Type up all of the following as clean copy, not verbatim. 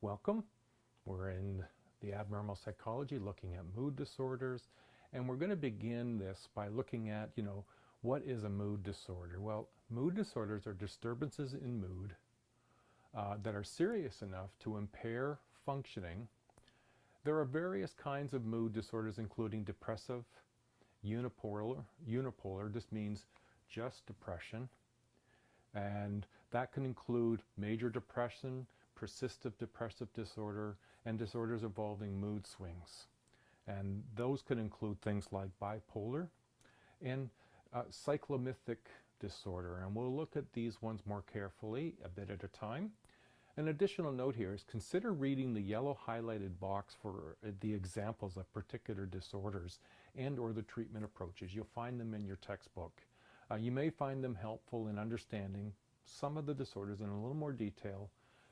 Welcome. We're in the abnormal psychology looking at mood disorders, and we're going to begin this by looking at, what is a mood disorder? Well, mood disorders are disturbances in mood that are serious enough to impair functioning. There are various kinds of mood disorders, including depressive, unipolar, this means just depression, and that can include major depression, persistent depressive disorder, and disorders involving mood swings. And those could include things like bipolar and cyclothymic disorder. And we'll look at these ones more carefully, a bit at a time. An additional note here is consider reading the yellow highlighted box for the examples of particular disorders and or the treatment approaches. You'll find them in your textbook. You may find them helpful in understanding some of the disorders in a little more detail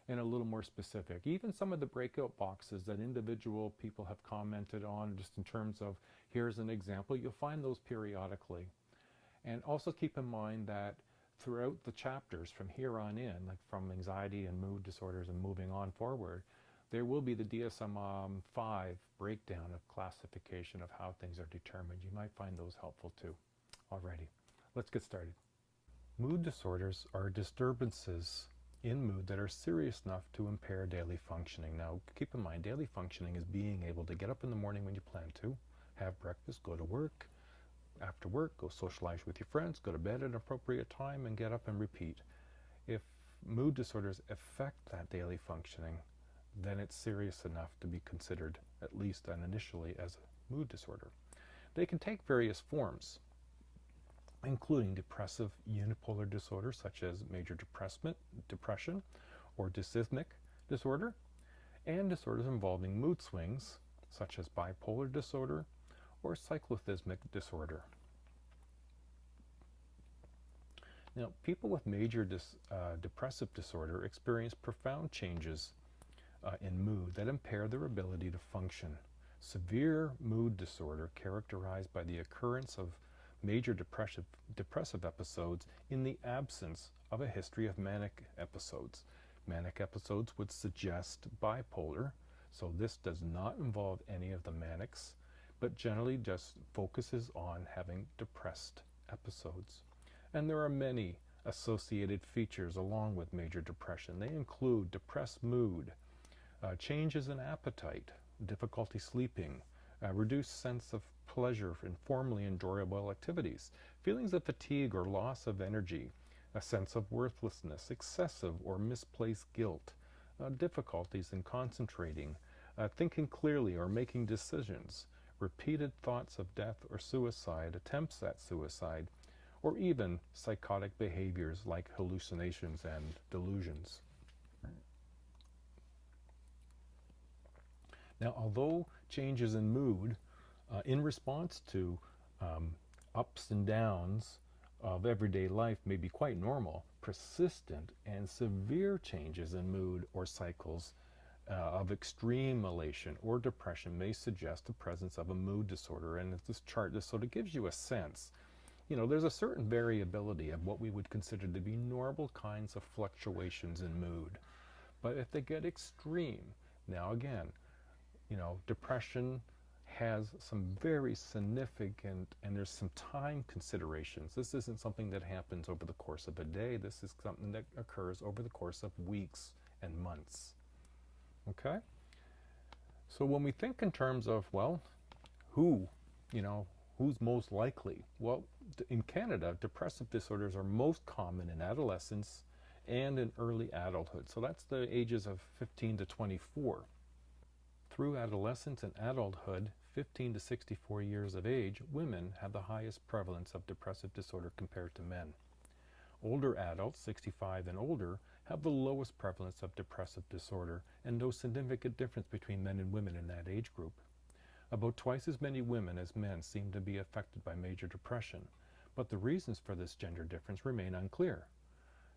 and a little more specific. Even some of the breakout boxes that individual people have commented on, just in terms of, here's an example, you'll find those periodically. And also keep in mind that throughout the chapters from here on in, like from anxiety and mood disorders and moving on forward, there will be the DSM-5 breakdown of classification of how things are determined. You might find those helpful too. Alrighty, let's get started. Mood disorders are disturbances in mood that are serious enough to impair daily functioning. Now, keep in mind, daily functioning is being able to get up in the morning when you plan to, have breakfast, go to work, after work, go socialize with your friends, go to bed at an appropriate time, and get up and repeat. If mood disorders affect that daily functioning, then it's serious enough to be considered, at least and initially, as a mood disorder. They can take various forms, including depressive unipolar disorder, such as major depression or Depressive Disorder, and disorders involving mood swings, such as bipolar disorder or Cyclothymic Disorder. Now, people with major depressive disorder experience profound changes in mood that impair their ability to function. Severe mood disorder, characterized by the occurrence of major depressive episodes in the absence of a history of manic episodes. Manic episodes would suggest bipolar, so this does not involve any of the manics, but generally just focuses on having depressed episodes. And there are many associated features along with major depression. They include depressed mood, changes in appetite, difficulty sleeping, reduced sense of pleasure in formerly enjoyable activities, feelings of fatigue or loss of energy, a sense of worthlessness, excessive or misplaced guilt, difficulties in concentrating, thinking clearly or making decisions, repeated thoughts of death or suicide, attempts at suicide, or even psychotic behaviors like hallucinations and delusions. Now, although changes in mood in response to ups and downs of everyday life may be quite normal, persistent and severe changes in mood or cycles of extreme elation or depression may suggest the presence of a mood disorder. And this chart just sort of gives you a sense. There's a certain variability of what we would consider to be normal kinds of fluctuations in mood. But if they get extreme, now again, depression has some very significant, and there's some time considerations. This isn't something that happens over the course of a day. This is something that occurs over the course of weeks and months. Okay? So when we think in terms of, who's most likely? Well, in Canada, depressive disorders are most common in adolescence and in early adulthood. So that's the ages of 15 to 24. Through adolescence and adulthood, 15 to 64 years of age, women have the highest prevalence of depressive disorder compared to men. Older adults, 65 and older, have the lowest prevalence of depressive disorder, and no significant difference between men and women in that age group. About twice as many women as men seem to be affected by major depression, but the reasons for this gender difference remain unclear.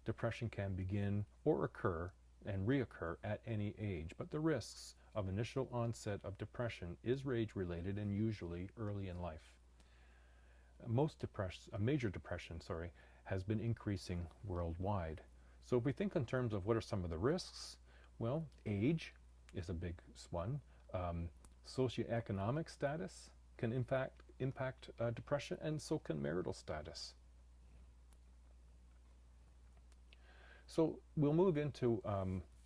Depression can begin or occur and reoccur at any age, but the risks of initial onset of depression is age-related and usually early in life. Major depression has been increasing worldwide. So if we think in terms of what are some of the risks, well, age, is a big one. Socioeconomic status can impact depression, and so can marital status. So we'll move into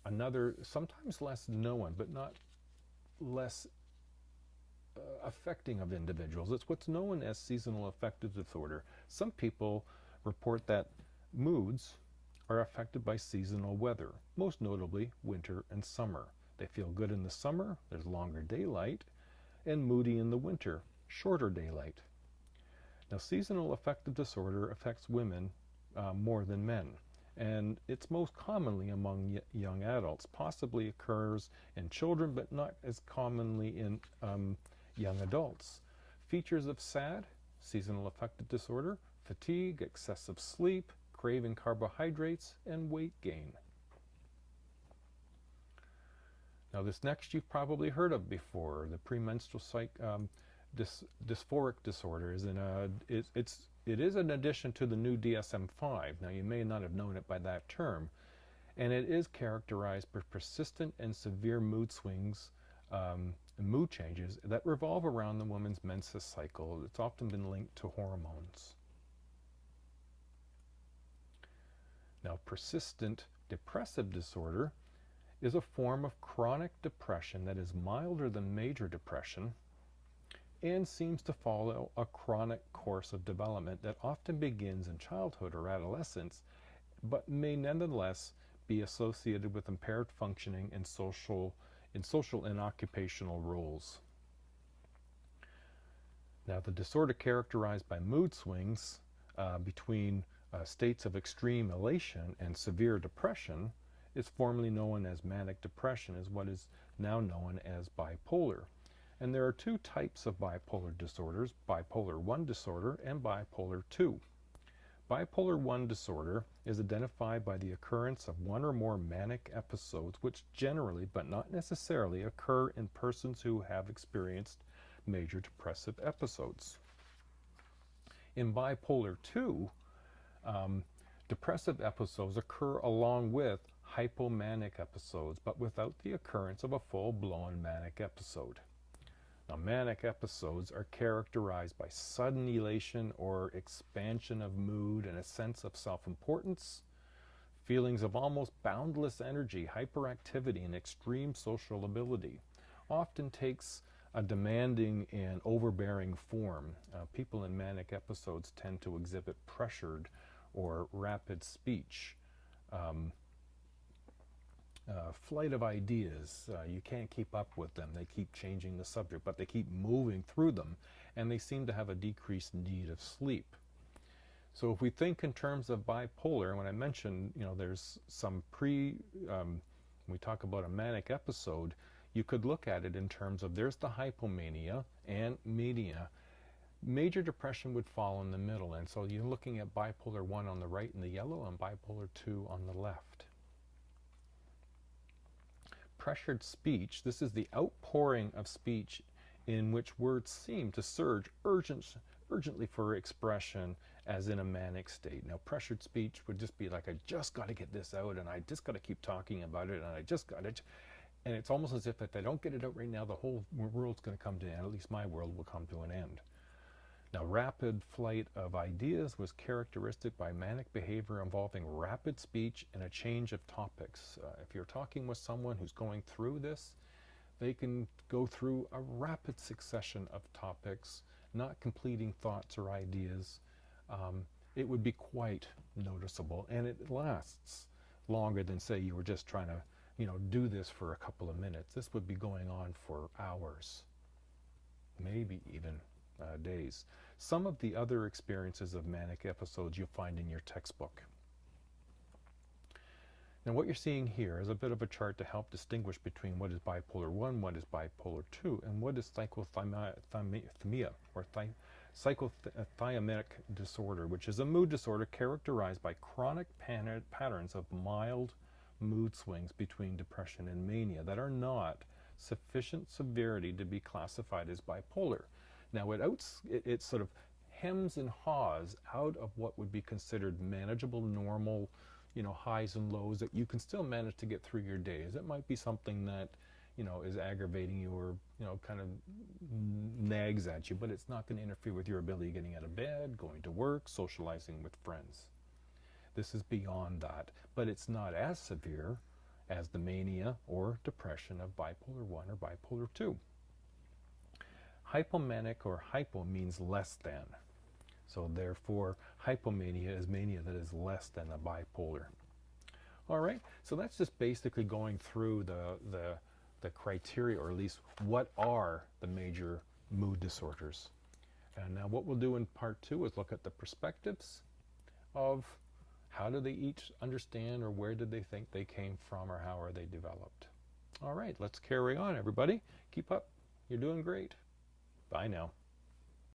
another, sometimes less known, but not less affecting of individuals. It's what's known as seasonal affective disorder. Some people report that moods are affected by seasonal weather, most notably winter and summer. They feel good in the summer, there's longer daylight, and moody in the winter, shorter daylight. Now, seasonal affective disorder affects women more than men, and it's most commonly among young adults. Possibly occurs in children, but not as commonly in young adults. Features of SAD, seasonal affective disorder: fatigue, excessive sleep, craving carbohydrates, and weight gain. Now, this next you've probably heard of before. The premenstrual dysphoric disorder is it is an addition to the new DSM-5. Now, you may not have known it by that term, and it is characterized by persistent and severe mood swings, mood changes that revolve around the woman's menstrual cycle. It's often been linked to hormones. Now, persistent depressive disorder is a form of chronic depression that is milder than major depression and seems to follow a chronic course of development that often begins in childhood or adolescence, but may nonetheless be associated with impaired functioning in social and occupational roles. Now, the disorder characterized by mood swings between states of extreme elation and severe depression is formerly known as manic depression, is what is now known as bipolar. And there are two types of bipolar disorders: bipolar 1 disorder and bipolar 2. Bipolar 1 disorder is identified by the occurrence of one or more manic episodes, which generally, but not necessarily, occur in persons who have experienced major depressive episodes. In bipolar 2, depressive episodes occur along with hypomanic episodes, but without the occurrence of a full-blown manic episode. Now, manic episodes are characterized by sudden elation or expansion of mood and a sense of self-importance, feelings of almost boundless energy, hyperactivity, and extreme social ability. Often takes a demanding and overbearing form. People in manic episodes tend to exhibit pressured or rapid speech, flight of ideas. You can't keep up with them. They keep changing the subject, but they keep moving through them, and they seem to have a decreased need of sleep. So if we think in terms of bipolar, when I mentioned, there's some we talk about a manic episode, you could look at it in terms of there's the hypomania and mania. Major depression would fall in the middle, and so you're looking at bipolar 1 on the right in the yellow and bipolar 2 on the left. Pressured speech, this is the outpouring of speech in which words seem to surge urgently for expression as in a manic state. Now, pressured speech would just be like, I just got to get this out, and I just got to keep talking about it, and I just got it. And it's almost as if I don't get it out right now, the whole world's going to come to an end. At least my world will come to an end. Now, rapid flight of ideas was characteristic by manic behavior involving rapid speech and a change of topics. If you're talking with someone who's going through this, they can go through a rapid succession of topics, not completing thoughts or ideas. It would be quite noticeable, and it lasts longer than, say, you were just trying to, do this for a couple of minutes. This would be going on for hours, maybe even days. Some of the other experiences of manic episodes you'll find in your textbook. Now, what you're seeing here is a bit of a chart to help distinguish between what is bipolar 1, what is bipolar 2, and what is cyclothymic or cyclothymic disorder, which is a mood disorder characterized by chronic patterns of mild mood swings between depression and mania that are not sufficient severity to be classified as bipolar. Now, it sort of hems and haws out of what would be considered manageable, normal, highs and lows that you can still manage to get through your days. It might be something that, is aggravating you or, kind of nags at you, but it's not going to interfere with your ability getting out of bed, going to work, socializing with friends. This is beyond that, but it's not as severe as the mania or depression of bipolar 1 or bipolar 2. Hypomanic or hypo means less than. So therefore, hypomania is mania that is less than a bipolar. All right, so that's just basically going through the criteria, or at least what are the major mood disorders. And now what we'll do in part 2 is look at the perspectives of how do they each understand, or where did they think they came from, or how are they developed. All right, let's carry on, everybody. Keep up. You're doing great. Bye now.